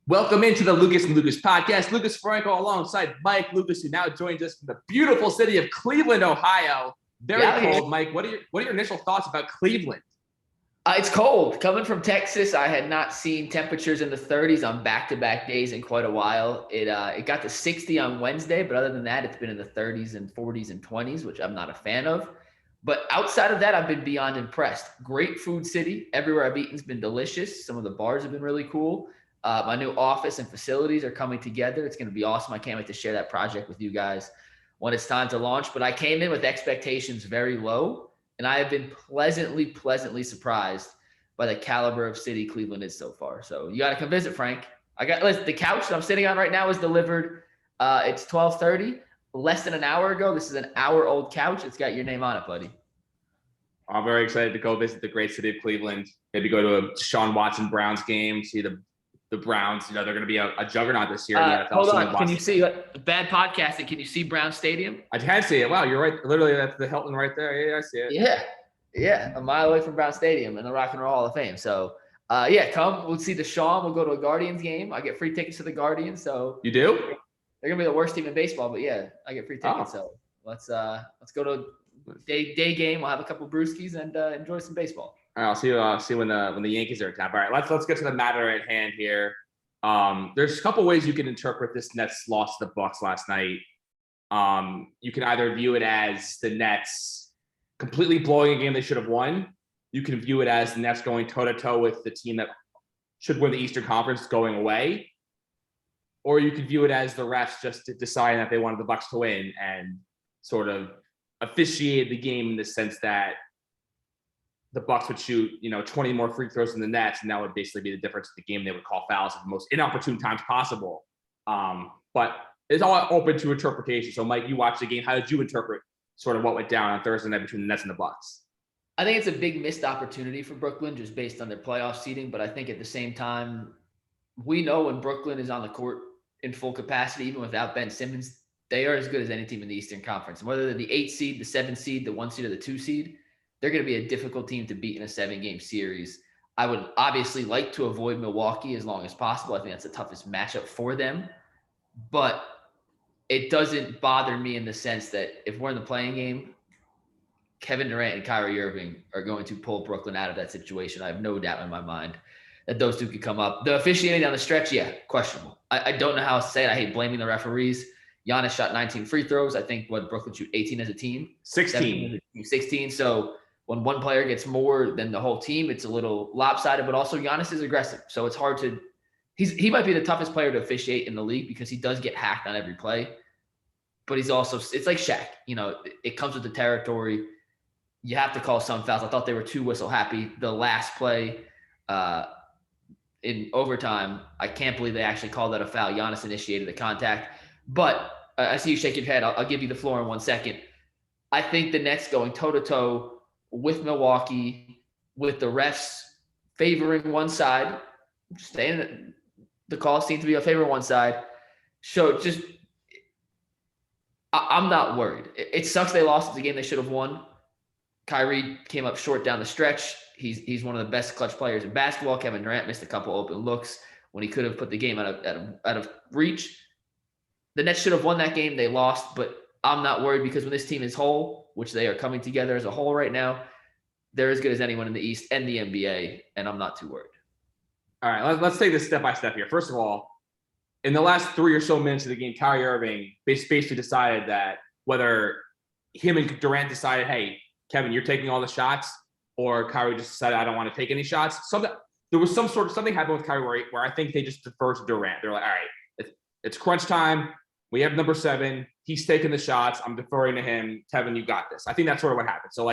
Welcome into the Lucas and Lucas podcast. Lucas Frankel alongside Mike Lucas, who now joins us from the beautiful city of Cleveland, Ohio. Very cold, Mike. What are your initial thoughts about Cleveland? It's cold. Coming from Texas, I had not seen temperatures in the 30s on back-to-back days in quite a while. It got to 60 on Wednesday, but other than that, it's been in the 30s and 40s and 20s, which I'm not a fan of. But outside of that, I've been beyond impressed. Great food city. Everywhere I've eaten's been delicious. Some of the bars have been really cool. My new office and facilities are coming together. It's going to be awesome. I can't wait to share that project with you guys when it's time to launch. But I came in with expectations very low, and I have been pleasantly surprised by the caliber of city Cleveland is so far. So you got to come visit, Frank. Listen, the couch that I'm sitting on right now is delivered. It's 12:30, less than an hour ago. This is an hour-old couch. It's got your name on it, buddy. I'm very excited to go visit the great city of Cleveland. Maybe go to a Deshaun Watson Browns game, see the Browns. They're going to be a juggernaut this year in the NFL. Hold on. Can you see bad podcasting? Can you see Brown Stadium? I can see it. Wow, you're right. Literally, that's the Hilton right there. Yeah, I see it. Yeah. A mile away from Brown Stadium in the Rock and Roll Hall of Fame. So, come. We'll see Deshaun. We'll go to a Guardians game. I get free tickets to the Guardians. So you do? They're going to be the worst team in baseball, but yeah, I get free tickets. So let's go to day game. We'll have a couple brewskis and enjoy some baseball. All right, I'll see when the Yankees are in town. All right, let's get to the matter at hand here. There's a couple ways you can interpret this Nets loss to the Bucks last night. You can either view it as the Nets completely blowing a game they should have won. You can view it as the Nets going toe-to-toe with the team that should win the Eastern Conference going away. Or you could view it as the refs just deciding that they wanted the Bucks to win and sort of officiate the game in the sense that the Bucks would shoot, 20 more free throws than the Nets, and that would basically be the difference in the game. They would call fouls at the most inopportune times possible. But it's all open to interpretation. So, Mike, you watched the game. How did you interpret sort of what went down on Thursday night between the Nets and the Bucks? I think it's a big missed opportunity for Brooklyn just based on their playoff seeding. But I think at the same time, we know when Brooklyn is on the court in full capacity, even without Ben Simmons, they are as good as any team in the Eastern Conference. And whether they're the 8 seed, the 7 seed, the 1 seed, or the 2 seed, they're going to be a difficult team to beat in a 7-game series. I would obviously like to avoid Milwaukee as long as possible. I think that's the toughest matchup for them. But it doesn't bother me in the sense that if we're in the playing game, Kevin Durant and Kyrie Irving are going to pull Brooklyn out of that situation. I have no doubt in my mind that those two could come up. The officiating down the stretch, questionable. I don't know how else to say it. I hate blaming the referees. Giannis shot 19 free throws. I think Brooklyn shoot 18 as a team. 16. 16. So when one player gets more than the whole team, it's a little lopsided, but also Giannis is aggressive. So it's hard to – he might be the toughest player to officiate in the league because he does get hacked on every play. But he's also – it's like Shaq. It comes with the territory. You have to call some fouls. I thought they were too whistle happy. The last play in overtime, I can't believe they actually called that a foul. Giannis initiated the contact. But I see you shake your head. I'll give you the floor in 1 second. I think the Nets going toe-to-toe with Milwaukee, with the refs favoring one side, the calls seem to be a favor one side. So I'm not worried. It sucks they lost the game they should have won. Kyrie came up short down the stretch. He's one of the best clutch players in basketball. Kevin Durant missed a couple open looks when he could have put the game out of reach. The Nets should have won that game. They lost, but I'm not worried because when this team is whole, which they are coming together as a whole right now, they're as good as anyone in the East and the NBA, and I'm not too worried. All right, let's take this step by step here. First of all, in the last 3 or so minutes of the game, Kyrie Irving basically decided that whether him and Durant decided, hey, Kevin, you're taking all the shots, or Kyrie just decided, I don't want to take any shots. There was something happened with Kyrie where I think they just deferred to Durant. They're like, all right, it's crunch time. We have number 7. He's taking the shots. I'm deferring to him. Kevin, you got this. I think that's sort of what happened. So,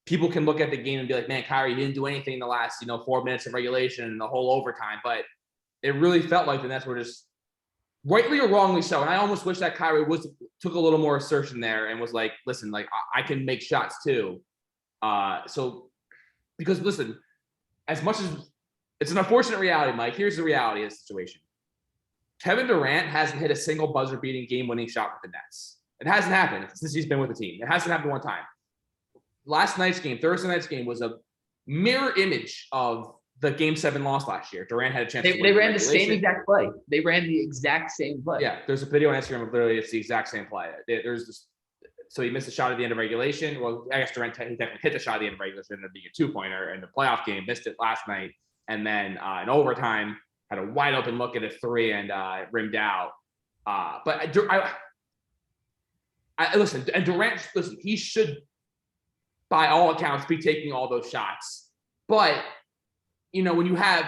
people can look at the game and be like, man, Kyrie didn't do anything in the last, 4 minutes of regulation and the whole overtime. But it really felt like the Nets were just rightly or wrongly so. And I almost wish that Kyrie took a little more assertion there and was like, listen, I can make shots too. Because listen, as much as it's an unfortunate reality, Mike, here's the reality of the situation. Kevin Durant hasn't hit a single buzzer-beating game-winning shot with the Nets. It hasn't happened since he's been with the team. It hasn't happened one time. Thursday night's game, was a mirror image of the Game 7 loss last year. Durant had a chance. They ran the same exact play. They ran the exact same play. Yeah, there's a video on Instagram. Literally, it's the exact same play. There's this. So he missed a shot at the end of regulation. Well, I guess Durant he definitely hit the shot at the end of regulation, ended up being a 2-pointer in the playoff game. Missed it last night, and then in overtime had a wide open look at a 3 and rimmed out. But I listen, and Durant, listen, he should, by all accounts, be taking all those shots. But when you have,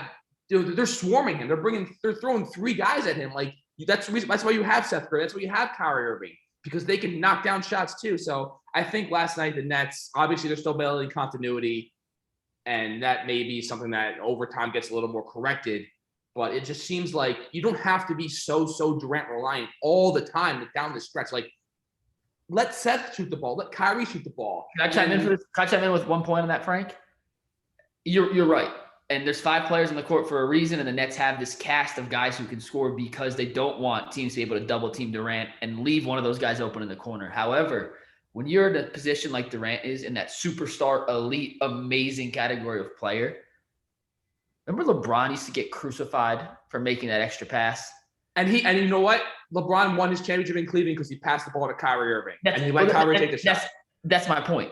they're swarming him. They're throwing 3 guys at him. Like that's why you have Seth Curry. That's why you have Kyrie Irving, because they can knock down shots too. So I think last night the Nets, obviously they're still building continuity, and that may be something that over time gets a little more corrected. But it just seems like you don't have to be so Durant reliant all the time down the stretch. Like, let Seth shoot the ball. Let Kyrie shoot the ball. Can I chime in for this? Can I chime in with one point on that, Frank? You're right. And there's 5 players on the court for a reason, and the Nets have this cast of guys who can score because they don't want teams to be able to double team Durant and leave one of those guys open in the corner. However, when you're in a position like Durant is, in that superstar, elite, amazing category of player, remember LeBron used to get crucified for making that extra pass? And you know what? LeBron won his championship in Cleveland because he passed the ball to Kyrie Irving. And he let Kyrie take the shot. That's my point.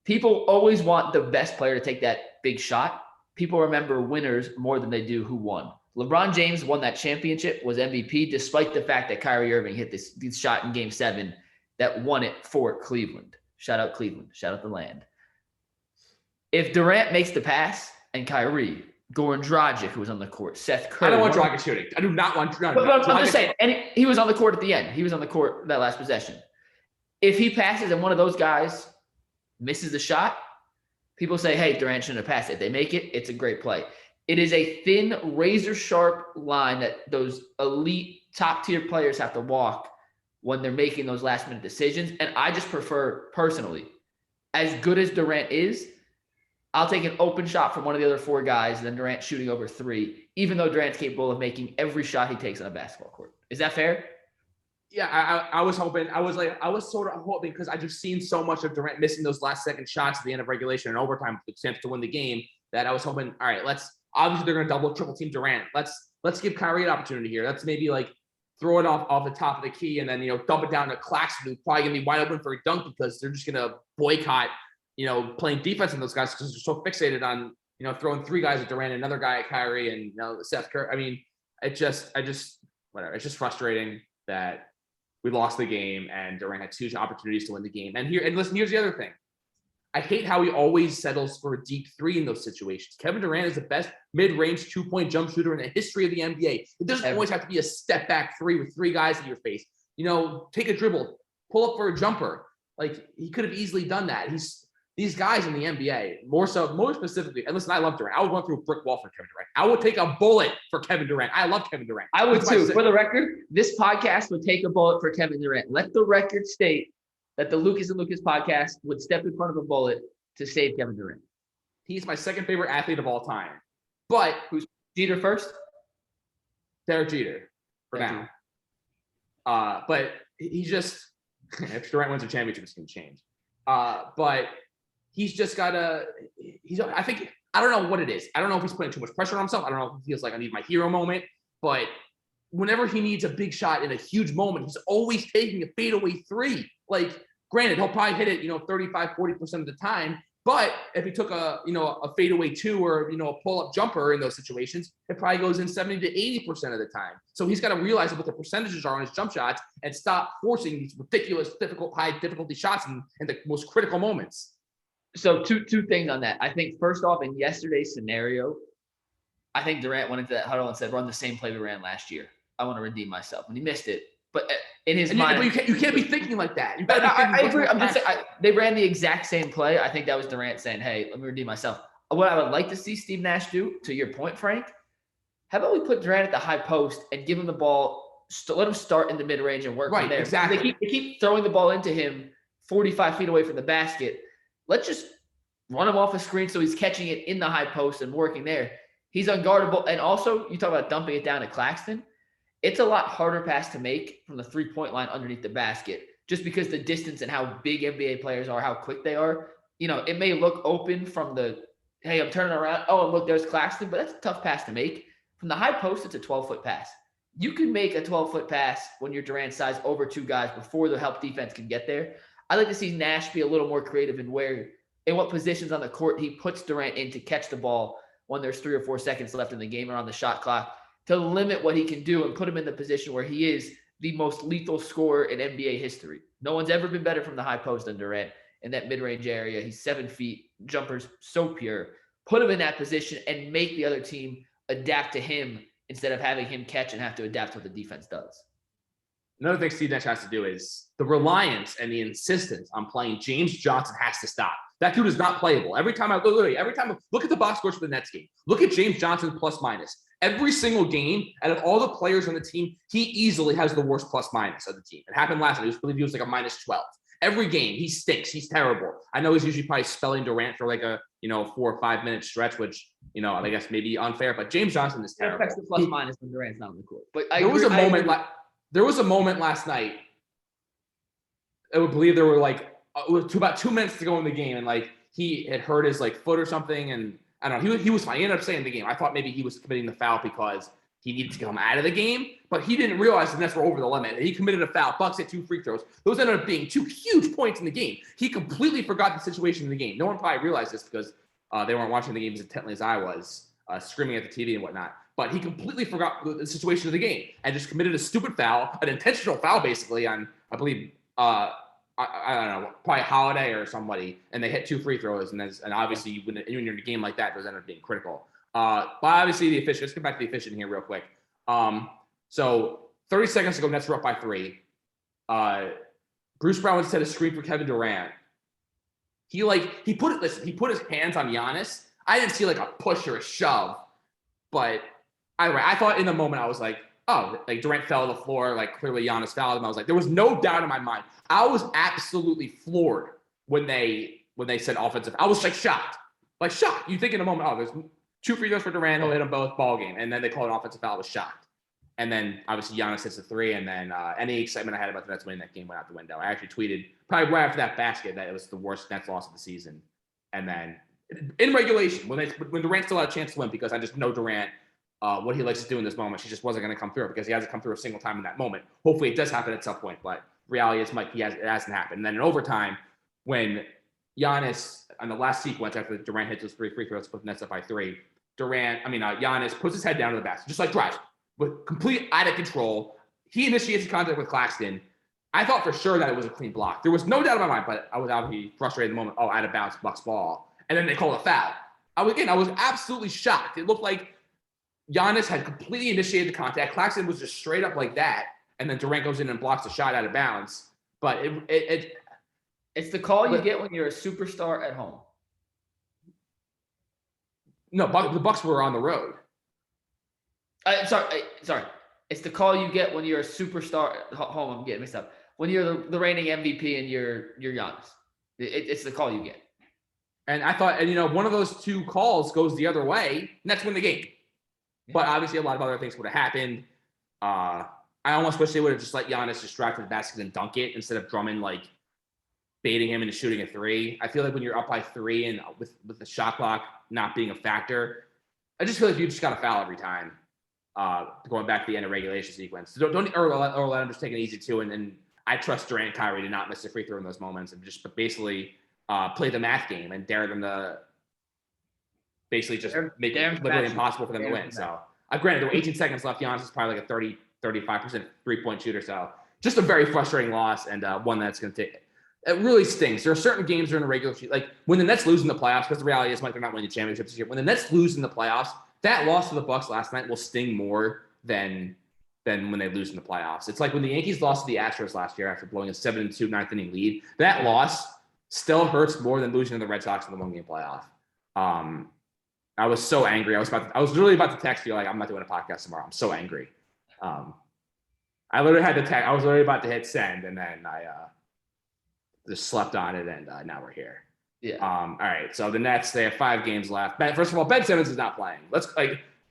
People always want the best player to take that big shot. People remember winners more than they do who won. LeBron James won that championship, was MVP, despite the fact that Kyrie Irving hit this shot in Game 7 that won it for Cleveland. Shout out Cleveland. Shout out the land. If Durant makes the pass and Kyrie, Goran Dragic, who was on the court, Seth Curry. I don't want Dragic shooting. I do not want Dragic. But I'm just saying, and he was on the court at the end. He was on the court that last possession. If he passes and one of those guys misses the shot, people say, hey, Durant shouldn't have passed it. They make it, it's a great play. It is a thin, razor-sharp line that those elite top-tier players have to walk when they're making those last-minute decisions. And I just prefer, personally, as good as Durant is, I'll take an open shot from one of the other 4 guys than Durant shooting over 3, even though Durant's capable of making every shot he takes on a basketball court. Is that fair? Yeah, I was hoping. I was sort of hoping, because I just seen so much of Durant missing those last-second shots at the end of regulation and overtime to win the game, that I was hoping, all right, obviously they're going to double, triple team Durant. Let's give Kyrie an opportunity here. Let's maybe throw it off the top of the key and then, dump it down to Claxton, who's probably going to be wide open for a dunk because they're just going to boycott playing defense in those guys because they're so fixated on, throwing 3 guys at Durant, another guy at Kyrie, and, Seth Curry. I mean, whatever. It's just frustrating that we lost the game and Durant had 2 opportunities to win the game. And listen, here's the other thing. I hate how he always settles for a deep 3 in those situations. Kevin Durant is the best mid-range 2-point jump shooter in the history of the NBA. It doesn't always have to be a step back 3 with 3 guys in your face. Take a dribble, pull up for a jumper. He could have easily done that. These guys in the NBA, more specifically, and listen, I love Durant. I would run through a brick wall for Kevin Durant. I would take a bullet for Kevin Durant. I love Kevin Durant. I would too. For the record, this podcast would take a bullet for Kevin Durant. Let the record state that the Lucas and Lucas podcast would step in front of a bullet to save Kevin Durant. He's my second favorite athlete of all time. But who's Jeter first? Derek Jeter for now. But he just, if Durant wins a championship, it's going to change. But he's just got I don't know what it is. I don't know if he's putting too much pressure on himself. I don't know if he feels like I need my hero moment. But whenever he needs a big shot in a huge moment, he's always taking a fadeaway 3. Granted, he'll probably hit it, 35, 40% of the time. But if he took a fadeaway 2 or, a pull-up jumper in those situations, it probably goes in 70 to 80% of the time. So he's got to realize what the percentages are on his jump shots and stop forcing these ridiculous, high difficulty shots in the most critical moments. So two things on that. I think first off, in yesterday's scenario, I think Durant went into that huddle and said, run the same play we ran last year. I want to redeem myself. And he missed it. But in his mind, you can't be thinking like that. You got I agree. I'm just saying, they ran the exact same play. I think that was Durant saying, "Hey, let me redeem myself." What I would like to see Steve Nash do, to your point, Frank, how about we put Durant at the high post and give him the ball, let him start in the mid range and work from there. Exactly. They keep throwing the ball into him 45 feet away from the basket. Let's just run him off a screen so he's catching it in the high post and working there. He's unguardable. And also, you talk about dumping it down to Claxton. It's a lot harder pass to make from the 3-point line underneath the basket, just because the distance and how big NBA players are, how quick they are. It may look open from the hey, I'm turning around. Oh, and look, there's Claxton, but that's a tough pass to make. From the high post, it's a 12-foot pass. You can make a 12-foot pass when you're Durant size over two guys before the help defense can get there. I like to see Nash be a little more creative in what positions on the court he puts Durant in to catch the ball when there's 3 or 4 seconds left in the game or on the shot clock to limit what he can do and put him in the position where he is the most lethal scorer in NBA history. No one's ever been better from the high post than Durant in that mid-range area. He's 7 feet, jumper's so pure. Put him in that position and make the other team adapt to him instead of having him catch and have to adapt to what the defense does. Another thing Steve Nash has to do is the reliance and the insistence on playing James Johnson has to stop. That dude is not playable. Every time I look at the box scores for the Nets game, look at James Johnson plus minus. Every single game, out of all the players on the team, he easily has the worst plus minus of the team. It happened last night. I believe he was like a minus 12. Every game, he stinks. He's terrible. I know he's usually probably spelling Durant for like a 4 or 5 minute stretch, which I guess maybe unfair. But James Johnson is terrible. It affects the plus minus when Durant's not on the court. But there was a moment last night. I would believe there were like about 2 minutes to go in the game, and like he had hurt his like foot or something, and I don't know. He was fine. He ended up staying in the game. I thought maybe he was committing the foul because he needed to come out of the game, but he didn't realize the Nets were over the limit. He committed a foul. Bucks hit 2 free throws. Those ended up being 2 huge points in the game. He completely forgot the situation in the game. No one probably realized this because they weren't watching the game as intently as I was, screaming at the TV and whatnot. But he completely forgot the situation of the game and just committed a stupid foul, an intentional foul basically on, I believe, I don't know, probably Holiday or somebody, and they hit 2 free throws. And obviously, when you're in a game like that, those end up being critical. But obviously, the efficient. Let's get back to the efficient here real quick. So 30 seconds to go, Nets were up by 3. Bruce Brown instead of screen for Kevin Durant. He put his hands on Giannis. I didn't see like a push or a shove, but either way, I thought in the moment I was like, oh, like Durant fell to the floor, like clearly Giannis fouled him. I was like, there was no doubt in my mind. I was absolutely floored when they said offensive. I was like shocked. You think in a moment, oh, there's 2 free throws for Durant, he'll hit them both, ball game, and then they call an offensive foul. I was shocked. And then obviously Giannis hits the 3, and then any excitement I had about the Nets winning that game went out the window. I actually tweeted probably right after that basket that it was the worst Nets loss of the season. And then in regulation, when Durant still had a chance to win, because I just know Durant, what he likes to do in this moment, she just wasn't going to come through because he hasn't come through a single time in that moment. Hopefully it does happen at some point, but reality is, Mike, it hasn't happened. And then in overtime, when Giannis on the last sequence after Durant hits those 3 free throws, put the Nets up by 3. Giannis puts his head down to the basket, just like drives, with complete out of control. He initiates the contact with Claxton. I thought for sure that it was a clean block. There was no doubt in my mind, but I was obviously frustrated in the moment. Oh, out of bounds, Bucks ball. And then they call a foul. I was absolutely shocked. It looked like Giannis had completely initiated the contact. Claxton was just straight up like that. And then Durant goes in and blocks the shot out of bounds. But it's the call you get when you're a superstar at home. No, the Bucks were on the road. Sorry. It's the call you get when you're a superstar at home. I'm getting mixed up. When you're the reigning MVP and you're Giannis. It's the call you get. And I thought, one of those 2 calls goes the other way, and that's win the game. Yeah. But obviously a lot of other things would have happened. I almost wish they would have just let Giannis just drive to the basket and dunk it instead of Drummond baiting him into shooting a 3. I feel like when you're up by 3 and with the shot clock not being a factor, I just feel like you just got to foul every time. Going back to the end of regulation sequence, so don't let him just take it easy too. And I trust Durant and Kyrie to not miss a free throw in those moments and just basically play the math game and dare them to basically just make it literally impossible for them to win. So granted, there were 18 seconds left. Giannis is probably like a 35% 3-point shooter. So just a very frustrating loss, and one that's going to take. It really stings. There are certain games during the regular season, like when the Nets lose in the playoffs, because the reality is, Mike, they're not winning the championships this year. When the Nets lose in the playoffs, that loss to the Bucks last night will sting more than when they lose in the playoffs. It's like when the Yankees lost to the Astros last year after blowing a 7-2 ninth inning lead. That loss still hurts more than losing to the Red Sox in the 1-game playoff. I was so angry. I was literally about to text you like, I'm not doing a podcast tomorrow. I'm so angry. I literally had to text. I was literally about to hit send, and then I just slept on it, and now we're here. Yeah. All right. So the Nets, they have 5 games left. First of all, Ben Simmons is not playing.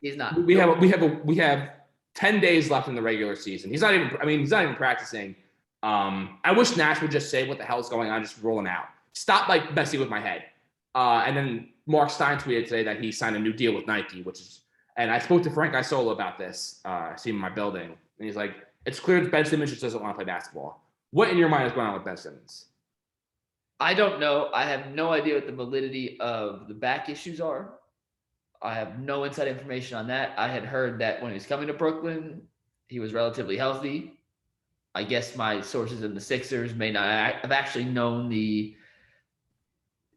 He's not. We have 10 days left in the regular season. He's not even practicing. I wish Nash would just say what the hell is going on, just roll him out. Stop messing with my head. And then Mark Stein tweeted today that he signed a new deal with Nike, and I spoke to Frank Isola about this, see him in my building, and he's like, it's clear that Ben Simmons just doesn't want to play basketball. What in your mind is going on with Ben Simmons? I don't know. I have no idea what the validity of the back issues are. I have no inside information on that. I had heard that when he was coming to Brooklyn, he was relatively healthy. I guess my sources in the Sixers may not have actually known the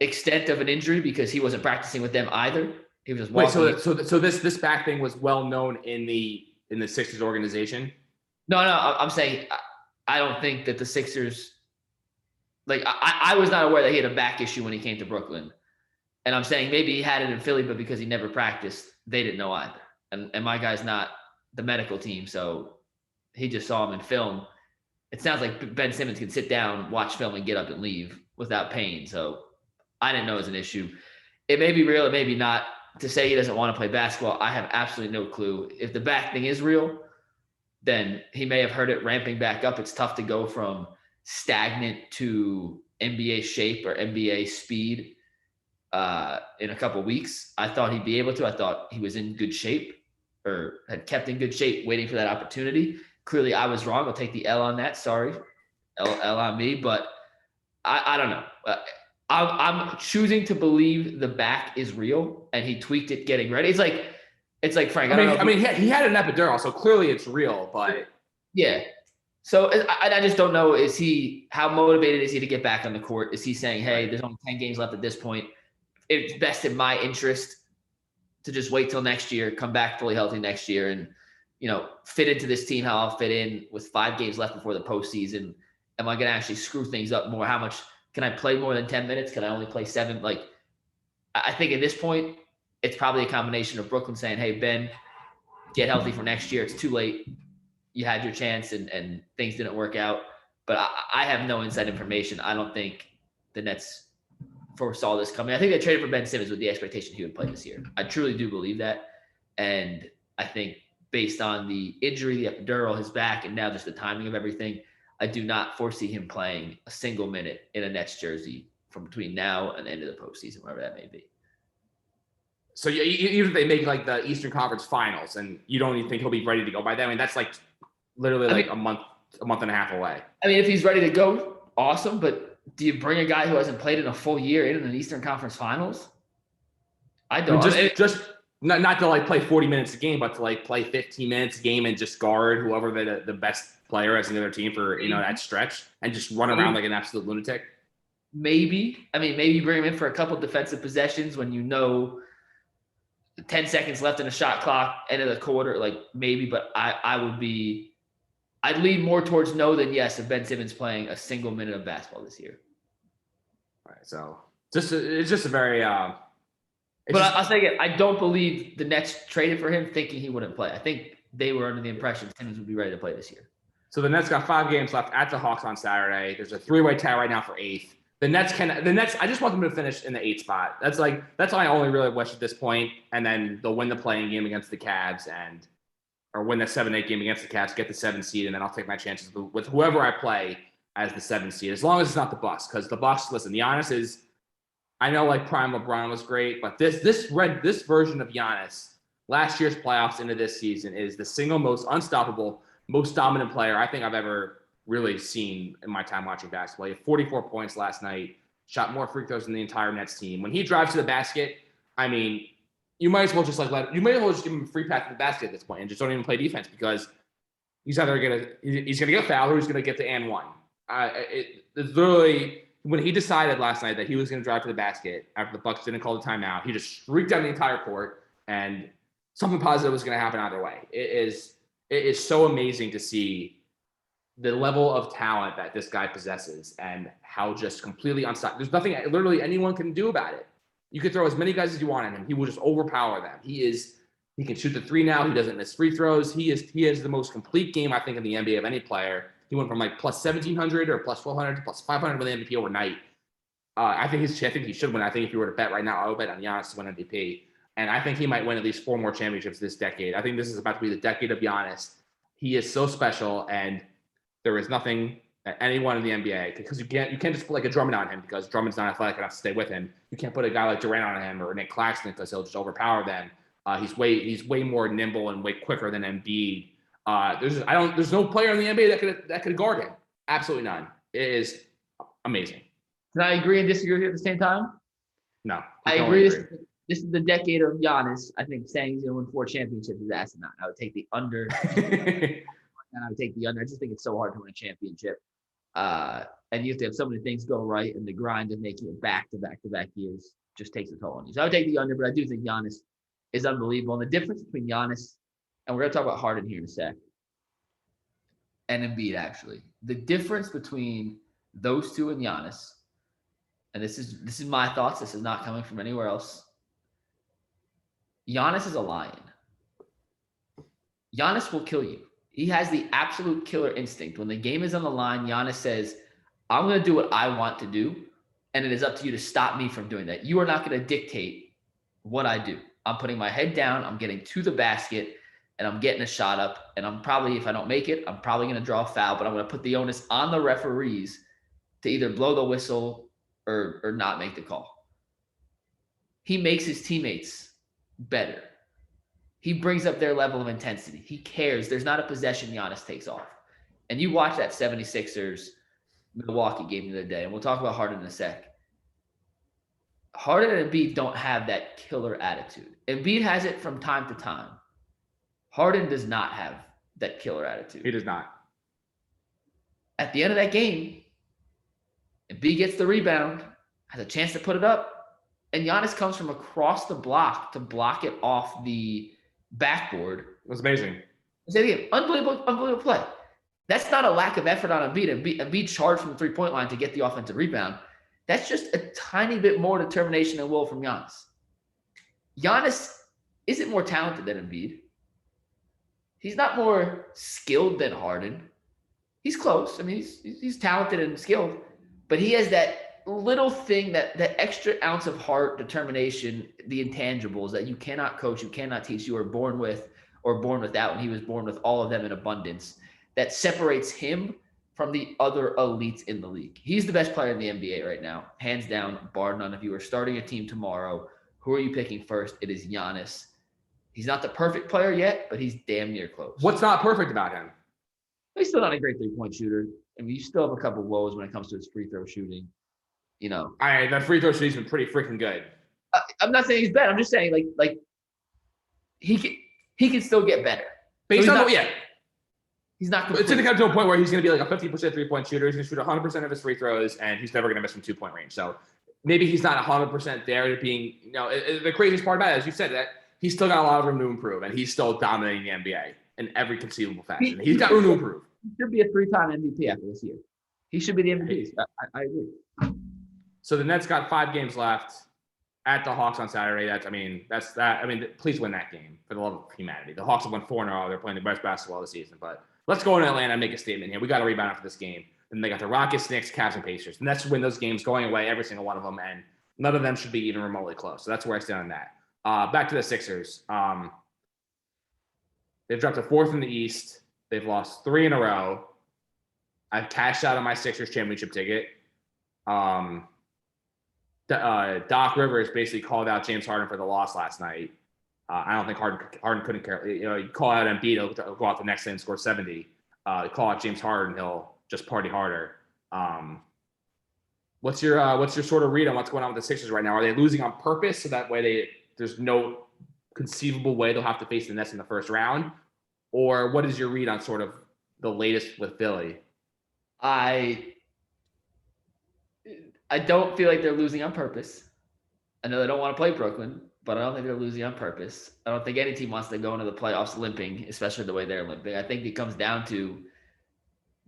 extent of an injury because he wasn't practicing with them either. He was just walking. Wait, so this back thing was well known in the Sixers organization? No, I'm saying I don't think that the Sixers, like I was not aware that he had a back issue when he came to Brooklyn. And I'm saying maybe he had it in Philly, but because he never practiced, they didn't know either. And my guy's not the medical team, so he just saw him in film. It sounds like Ben Simmons can sit down, watch film, and get up and leave without pain. So I didn't know it was an issue. It may be real, it may be not. To say he doesn't want to play basketball, I have absolutely no clue. If the back thing is real, then he may have heard it ramping back up. It's tough to go from stagnant to NBA shape or NBA speed in a couple of weeks. I thought he'd be able to. I thought he was in good shape or had kept in good shape waiting for that opportunity. Clearly, I was wrong. I'll take the L on that. Sorry. L on me. But I don't know. I'm choosing to believe the back is real and he tweaked it getting ready. It's like Frank. I mean, he had an epidural, so clearly it's real, but yeah. So I just don't know. How motivated is he to get back on the court? Is he saying, hey, there's only 10 games left at this point. It's best in my interest to just wait till next year, come back fully healthy next year and, fit into this team how I'll fit in with 5 games left before the postseason. Am I going to actually screw things up more? How much can I play more than 10 minutes? Can I only play 7? Like, I think at this point, it's probably a combination of Brooklyn saying, hey, Ben, get healthy for next year. It's too late. You had your chance and things didn't work out. But I have no inside information. I don't think the Nets foresaw this coming. I think they traded for Ben Simmons with the expectation he would play this year. I truly do believe that. And I think based on the injury, the epidural, his back, and now just the timing of everything, I do not foresee him playing a single minute in a Nets jersey from between now and the end of the postseason, wherever that may be. So even if they make like the Eastern Conference Finals, and you don't even think he'll be ready to go by then, I mean that's like literally a month and a half away. I mean, if he's ready to go, awesome. But do you bring a guy who hasn't played in a full year in an Eastern Conference Finals? I don't. Just not to like play 40 minutes a game, but to like play 15 minutes a game and just guard whoever the best player as another team for that stretch and just run around like an absolute lunatic. Maybe. I mean, maybe bring him in for a couple defensive possessions when 10 seconds left in a shot clock, end of the quarter, like maybe, but I'd lean more towards no than yes if Ben Simmons playing a single minute of basketball this year. All right, so it's just a very I'll say again, I don't believe the Nets traded for him thinking he wouldn't play. I think they were under the impression Simmons would be ready to play this year. So the Nets got 5 games left at the Hawks on Saturday. There's a 3-way tie right now for 8th. The Nets, I just want them to finish in the 8th spot. That's all I only really wish at this point. And then they'll win the playing game against the Cavs or win the 7-8 game against the Cavs, get the 7th seed, and then I'll take my chances with whoever I play as the 7th seed, as long as it's not the Bucks. Because the Bucks, listen, Giannis is, I know like prime LeBron was great, but this version of Giannis, last year's playoffs into this season, is the single most unstoppable, most dominant player I think I've ever really seen in my time watching basketball. He had 44 points last night, shot more free throws than the entire Nets team. When he drives to the basket, I mean, you might as well just give him a free pass to the basket at this point and just don't even play defense because he's either gonna get fouled or he's gonna get the and one. It's literally when he decided last night that he was gonna drive to the basket after the Bucks didn't call the timeout, he just streaked down the entire court and something positive was gonna happen either way. It is so amazing to see the level of talent that this guy possesses and how just completely unstoppable. There's nothing literally anyone can do about it. You could throw as many guys as you want at him. He will just overpower them. He can shoot the 3 now. He doesn't miss free throws. He has the most complete game, I think, in the NBA of any player. He went from like plus 1,700 or plus 1,200 to plus 500 with the MVP overnight. I think he should win. I think if you were to bet right now, I would bet on Giannis to win MVP. And I think he might win at least 4 more championships this decade. I think this is about to be the decade of Giannis. He is so special, and there is nothing anyone in the NBA, because you can't just put like a Drummond on him because Drummond's not athletic enough to stay with him. You can't put a guy like Durant on him or Nick Claxton because he'll just overpower them. He's way more nimble and way quicker than Embiid. There's no player in the NBA that could guard him. Absolutely none. It is amazing. Can I agree and disagree with you at the same time? No, I agree. This is the decade of Giannis. I think saying he's going to win 4 championships is asinine. I would take the under. And I would take the under. I just think it's so hard to win a championship. And you have to have so many things go right, and the grind of making it back-to-back years just takes a toll on you. So I would take the under, but I do think Giannis is unbelievable. And the difference between Giannis, and we're going to talk about Harden here in a sec, and Embiid, actually. The difference between those two and Giannis, and this is my thoughts. This is not coming from anywhere else. Giannis is a lion. Giannis will kill you. He has the absolute killer instinct. When the game is on the line, Giannis says, I'm going to do what I want to do, and it is up to you to stop me from doing that. You are not going to dictate what I do. I'm putting my head down, I'm getting to the basket, and I'm getting a shot up, and I'm probably, if I don't make it, I'm probably going to draw a foul, but I'm going to put the onus on the referees to either blow the whistle or not make the call. He makes his teammates better. He brings up their level of intensity. He cares. There's not a possession Giannis takes off. And you watch that 76ers Milwaukee game the other day, and we'll talk about Harden in a sec. Harden and Embiid don't have that killer attitude. Embiid has it from time to time. Harden does not have that killer attitude. He does not. At the end of that game, Embiid gets the rebound, has a chance to put it up, and Giannis comes from across the block to block it off the backboard. It was amazing. Unbelievable play. That's not a lack of effort on Embiid. Embiid charged from the three-point line to get the offensive rebound. That's just a tiny bit more determination and will from Giannis. Giannis isn't more talented than Embiid. He's not more skilled than Harden. He's close. I mean, he's talented and skilled, but he has that little thing, that extra ounce of heart, determination, the intangibles that you cannot coach, you cannot teach, you are born with or born without, and he was born with all of them in abundance, that separates him from the other elites in the league. He's the best player in the NBA right now, hands down, bar none. If you were starting a team tomorrow, who are you picking first? It is Giannis. He's not the perfect player yet, but he's damn near close. What's not perfect about him? He's still not a great three-point shooter. I mean, you still have a couple of woes when it comes to his free throw shooting. You know, that free throw shooting's been pretty freaking good. I'm not saying he's bad. I'm just saying like he can still get better. Based on he's not. It's going to come to a point where he's going to be like a 50% 3-point shooter. He's going to shoot 100% of his free throws, and he's never going to miss from 2-point range. So maybe he's not 100% there to being. The craziest part about it, as you said, that he's still got a lot of room to improve, and he's still dominating the NBA in every conceivable fashion. He's got room to improve. He should be a 3-time MVP after this year. He should be the MVP. I agree. So the Nets got 5 games left at the Hawks on Saturday. Please win that game for the love of humanity. The Hawks have won 4 in a row. They're playing the best basketball this season. But let's go in Atlanta and make a statement here. We got to rebound after this game. Then they got the Rockets, Knicks, Cavs, and Pacers. The Nets win those games going away, every single one of them, and none of them should be even remotely close. So that's where I stand on that. Back to the Sixers. They've dropped to 4th in the East. They've lost 3 in a row. I've cashed out on my Sixers championship ticket. Doc Rivers basically called out James Harden for the loss last night. I don't think Harden couldn't care. You call out Embiid, he'll go out the next day and score 70. Call out James Harden, he'll just party harder. What's your sort of read on what's going on with the Sixers right now? Are they losing on purpose so that way there's no conceivable way they'll have to face the Nets in the first round? Or what is your read on sort of the latest with Philly? I don't feel like they're losing on purpose. I know they don't want to play Brooklyn, but I don't think they're losing on purpose. I don't think any team wants to go into the playoffs limping, especially the way they're limping. I think it comes down to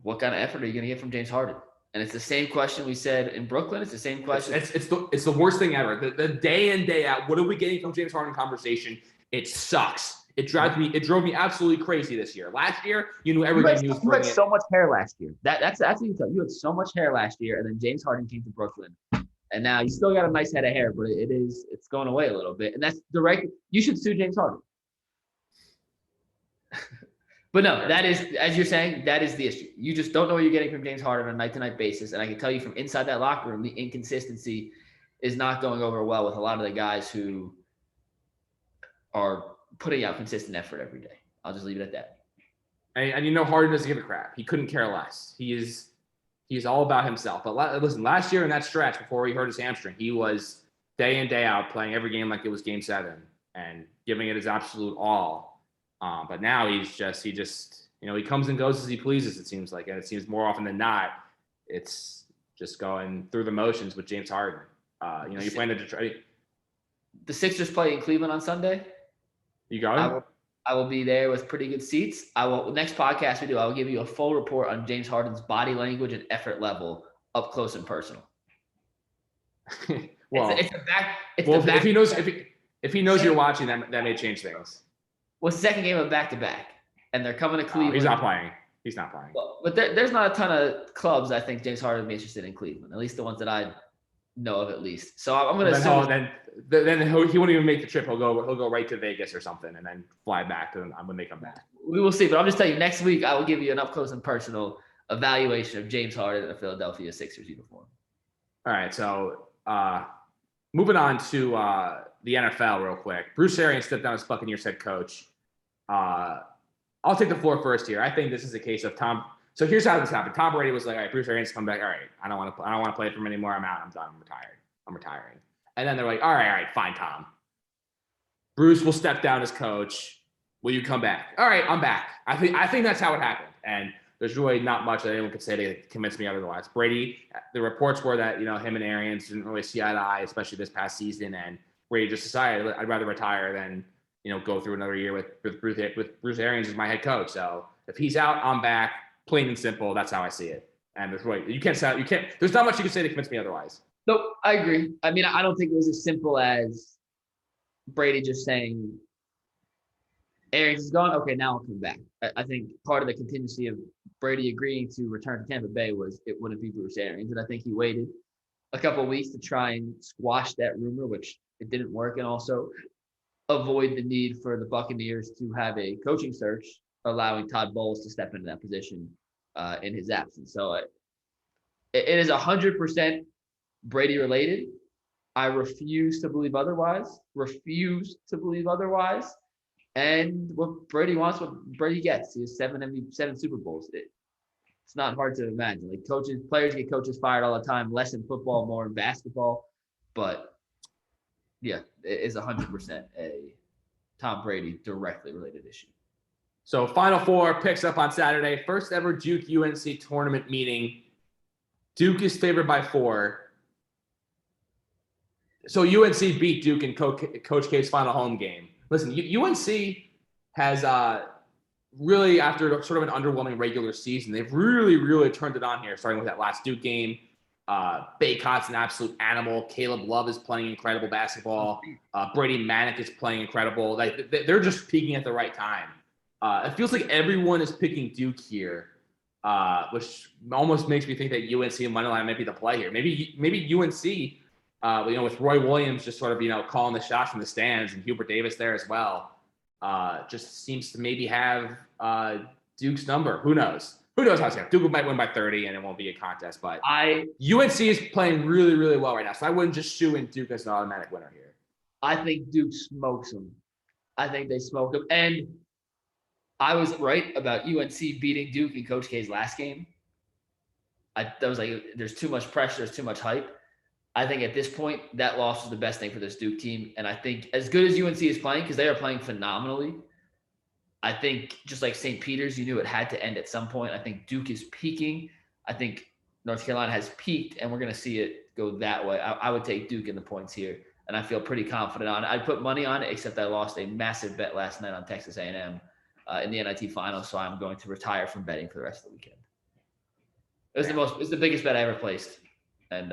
what kind of effort are you going to get from James Harden? And it's the same question we said in Brooklyn. It's the same question. It's the worst thing ever. The day in, day out, what are we getting from James Harden conversation? It sucks. It drove me absolutely crazy this year. Last year, you knew everything. You had so much hair last year. That's what you tell. You had so much hair last year, and then James Harden came to Brooklyn, and now you still got a nice head of hair, but it's going away a little bit. And that's direct. You should sue James Harden. But no, that is, as you're saying, that is the issue. You just don't know what you're getting from James Harden on a night-to-night basis. And I can tell you from inside that locker room, the inconsistency is not going over well with a lot of the guys who are putting out consistent effort every day. I'll just leave it at that. And Harden doesn't give a crap. He couldn't care less. He's all about himself. But listen, last year in that stretch before he hurt his hamstring, he was day in, day out playing every game like it was Game 7 and giving it his absolute all. But now he comes and goes as he pleases, it seems like. And it seems more often than not, it's just going through the motions with James Harden. You're playing the Detroit. The Sixers play in Cleveland on Sunday. You going? I will be there with pretty good seats. Next podcast we do, I will give you a full report on James Harden's body language and effort level up close and personal. Well, if he knows you're watching, that may change things. Well, it's the second game of back-to-back, and they're coming to Cleveland. He's not playing. Well, but there's not a ton of clubs I think James Harden would be interested in Cleveland, at least the ones that I know of at least. So I'm going to assume. Then he won't even make the trip. He'll go right to Vegas or something and then fly back to them when they come back. We will see. But I'm just telling you, next week I will give you an up-close and personal evaluation of James Harden in a Philadelphia Sixers uniform. All right, so moving on to the NFL real quick. Bruce Arians stepped down as Buccaneers head coach. I'll take the floor first here. I think this is a case of Tom. So here's how this happened. Tom Brady was like, all right, Bruce Arians come back. All right, I don't want to play for him anymore. I'm out. I'm done. I'm retiring. And then they're like, all right, fine, Tom. Bruce will step down as coach. Will you come back? All right, I'm back. I think that's how it happened. And there's really not much that anyone could say to convince me otherwise. Brady, the reports were that, him and Arians didn't really see eye to eye, especially this past season. And Brady just decided, I'd rather retire than, go through another year with Bruce Arians as my head coach. So if he's out, I'm back. Plain and simple. That's how I see it. And there's there's not much you can say to convince me otherwise. Nope, I agree. I mean, I don't think it was as simple as Brady just saying, Arians is gone. Okay, now I'll come back. I think part of the contingency of Brady agreeing to return to Tampa Bay was it wouldn't be Bruce Arians. And I think he waited a couple of weeks to try and squash that rumor, which it didn't work. And also avoid the need for the Buccaneers to have a coaching search, allowing Todd Bowles to step into that position in his absence. So it is 100% Brady related. I refuse to believe otherwise. And what Brady wants, what Brady gets. He has 7 Super Bowls. It's not hard to imagine. Like players get coaches fired all the time, less in football, more in basketball. But yeah, it is 100% a Tom Brady directly related issue. So Final Four picks up on Saturday. First ever Duke UNC tournament meeting. Duke is favored by 4. So UNC beat Duke in Coach K's final home game. Listen, UNC has really, after sort of an underwhelming regular season, they've really, really turned it on here, starting with that last Duke game. Baycott's an absolute animal. Caleb Love is playing incredible basketball. Brady Manick is playing incredible. Like they're just peaking at the right time. It feels like everyone is picking Duke here, which almost makes me think that UNC and moneyline might be the play here. Maybe UNC. With Roy Williams just sort of, calling the shots from the stands and Hubert Davis there as well, just seems to maybe have Duke's number. Who knows? Who knows how it's going to Duke might win by 30 and it won't be a contest, but UNC is playing really, really well right now. So I wouldn't just shoe in Duke as an automatic winner here. I think Duke smokes them. I think they smoke them. And I was right about UNC beating Duke in Coach K's last game. That was like, there's too much pressure. There's too much hype. I think at this point, that loss was the best thing for this Duke team. And I think as good as UNC is playing, because they are playing phenomenally, I think just like St. Peter's, you knew it had to end at some point. I think Duke is peaking. I think North Carolina has peaked, and we're going to see it go that way. I would take Duke in the points here, and I feel pretty confident on it. I'd put money on it, except I lost a massive bet last night on Texas A&M in the NIT finals, so I'm going to retire from betting for the rest of the weekend. It's the biggest bet I ever placed, and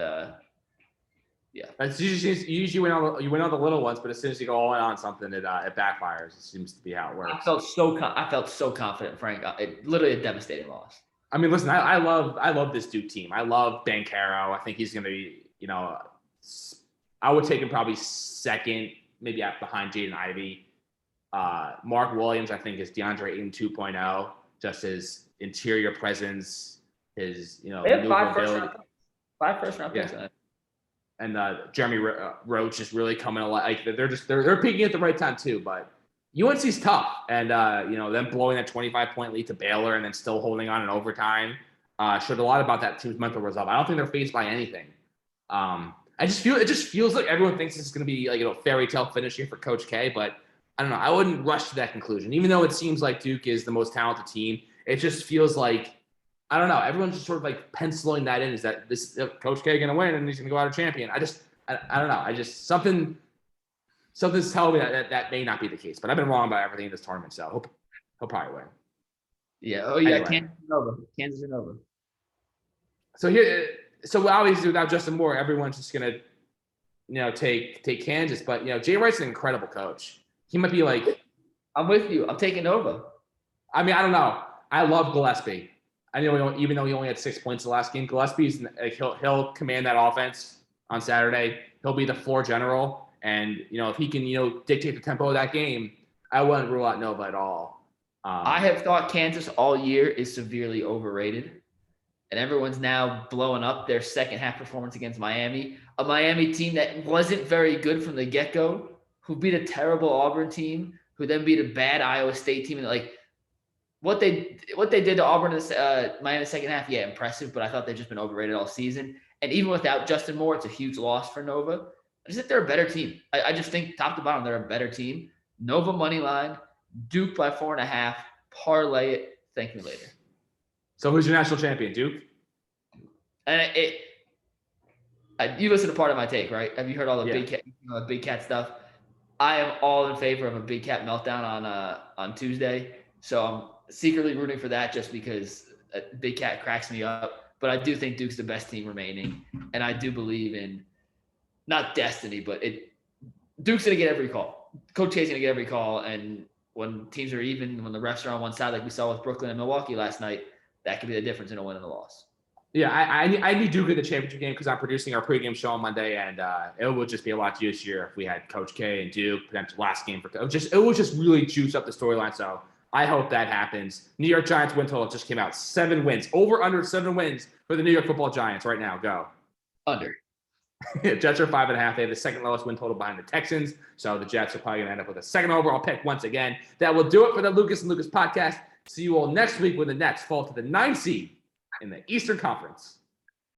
yeah. It's usually you win all the little ones, but as soon as you go all in on something, it backfires. It seems to be how it works. I felt so confident, Frank. Literally a devastating loss. I mean, listen, I love this Duke team. I love Banchero. I think he's going to be, I would take him probably second, maybe behind Jaden Ivey. Mark Williams, I think, is DeAndre Ayton 2.0, just his interior presence, his They have maneuverability. 5 first-round picks. Yeah. And Jeremy Roach is really coming alive. Like they're peaking at the right time too. But UNC's tough, and them blowing that 25-point lead to Baylor and then still holding on in overtime showed a lot about that team's mental resolve. I don't think they're fazed by anything. It just feels like everyone thinks it's going to be like fairy tale finish here for Coach K, but I don't know. I wouldn't rush to that conclusion, even though it seems like Duke is the most talented team. It just feels like, I don't know. Everyone's just sort of like penciling that in. Is that this Coach K going to win and he's going to go out a champion? I don't know. I just something's telling me that may not be the case. But I've been wrong about everything in this tournament, so he'll probably win. Yeah. Oh yeah. Anyway. Kansas and Nova. So obviously without Justin Moore, everyone's just going to take Kansas. But Jay Wright's an incredible coach. He might be like. I'm with you. I'm taking Nova. I mean, I don't know. I love Gillespie. I know even though he only had 6 points the last game, Gillespie's like he'll command that offense on Saturday. He'll be the floor general, and if he can dictate the tempo of that game, I wouldn't rule out Nova at all. I have thought Kansas all year is severely overrated, and everyone's now blowing up their second half performance against Miami, a Miami team that wasn't very good from the get-go, who beat a terrible Auburn team, who then beat a bad Iowa State team, and like. What they did to Auburn in Miami second half, yeah, impressive. But I thought they've just been overrated all season. And even without Justin Moore, it's a huge loss for Nova. I just think they're a better team. I just think top to bottom, they're a better team. Nova money line, Duke by 4.5. Parlay it. Thank me later. So who's your national champion, Duke? And you listen to part of my take, right? Have you heard all the big cat stuff? I am all in favor of a big cat meltdown on Tuesday. So I'm secretly rooting for that just because Big Cat cracks me up. But I do think Duke's the best team remaining. And I do believe in not destiny, but Duke's going to get every call. Coach K's going to get every call. And when teams are even, when the refs are on one side, like we saw with Brooklyn and Milwaukee last night, that could be the difference in a win and a loss. Yeah, I need Duke in the championship game because I'm producing our pregame show on Monday, and it would just be a lot juicier if we had Coach K and Duke, potential last game for Coach. It would just really juice up the storyline. So I hope that happens. New York Giants win total just came out. 7 wins. Under 7 wins for the New York Football Giants right now. Go. Under. Jets are 5.5. They have the second lowest win total behind the Texans. So the Jets are probably going to end up with a second overall pick once again. That will do it for the Lucas and Lucas podcast. See you all next week when the Nets fall to the 9th seed in the Eastern Conference.